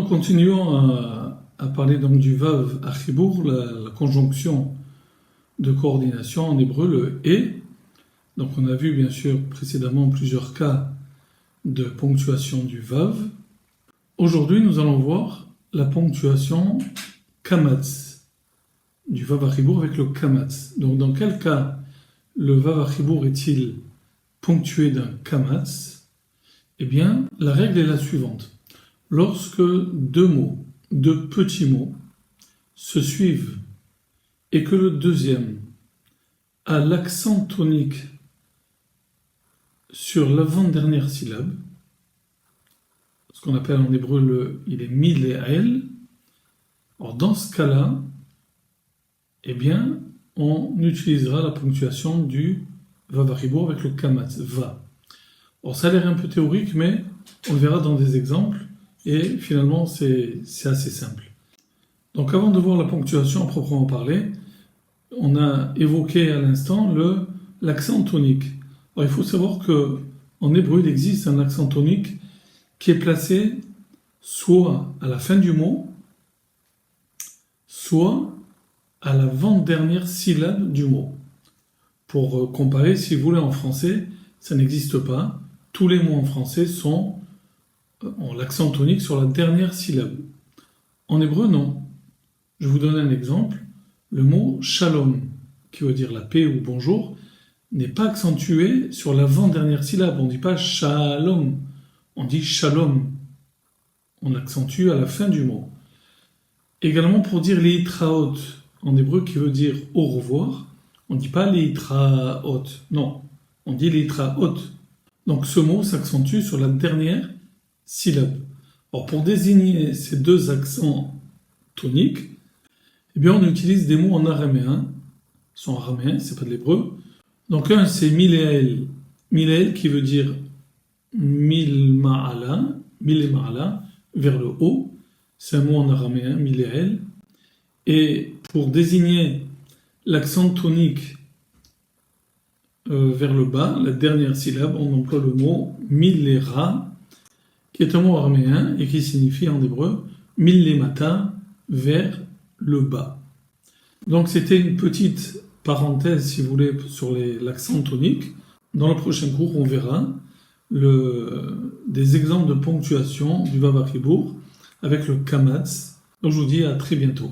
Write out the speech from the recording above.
Donc continuons à parler donc du vav achibour, la conjonction de coordination en hébreu, le et. Donc on a vu bien sûr précédemment plusieurs cas de ponctuation du vav. Aujourd'hui nous allons voir la ponctuation kamatz, du vav achibour avec le kamatz. Donc dans quel cas le vav achibour est-il ponctué d'un kamatz? Eh bien la règle est la suivante. Lorsque deux petits mots, se suivent et que le deuxième a l'accent tonique sur l'avant-dernière syllabe, ce qu'on appelle en hébreu il est miléel, alors dans ce cas-là, eh bien, on utilisera la ponctuation du vav achibour avec le kamatz, va. Alors ça a l'air un peu théorique, mais on le verra dans des exemples. Et finalement, c'est assez simple. Donc avant de voir la ponctuation à proprement parler, on a évoqué à l'instant l'accent tonique. Alors il faut savoir qu'en hébreu, il existe un accent tonique qui est placé soit à la fin du mot, soit à l'avant-dernière syllabe du mot. Pour comparer, si vous voulez, en français, ça n'existe pas. Tous les mots en français ont l'accent tonique sur la dernière syllabe. En hébreu, non. Je vous donne un exemple. Le mot shalom, qui veut dire la paix ou bonjour, n'est pas accentué sur l'avant-dernière syllabe. On ne dit pas shalom, on dit shalom. On accentue à la fin du mot. Également pour dire leitraot, en hébreu qui veut dire au revoir, on ne dit pas leitraot, non, on dit leitraot. Donc ce mot s'accentue sur la dernière syllabe. Alors pour désigner ces deux accents toniques, eh bien on utilise des mots en araméen. Ils sont araméens, c'est pas de l'hébreu. Donc un c'est miléel, miléel qui veut dire milma'ala, vers le haut. C'est un mot en araméen, miléel. Et pour désigner l'accent tonique vers le bas, la dernière syllabe, on emploie le mot milera, qui est un mot araméen et qui signifie en hébreu « millemata » vers le bas. Donc c'était une petite parenthèse, si vous voulez, sur l'accent tonique. Dans le prochain cours, on verra des exemples de ponctuation du vav achibour avec le kamatz. Donc je vous dis à très bientôt.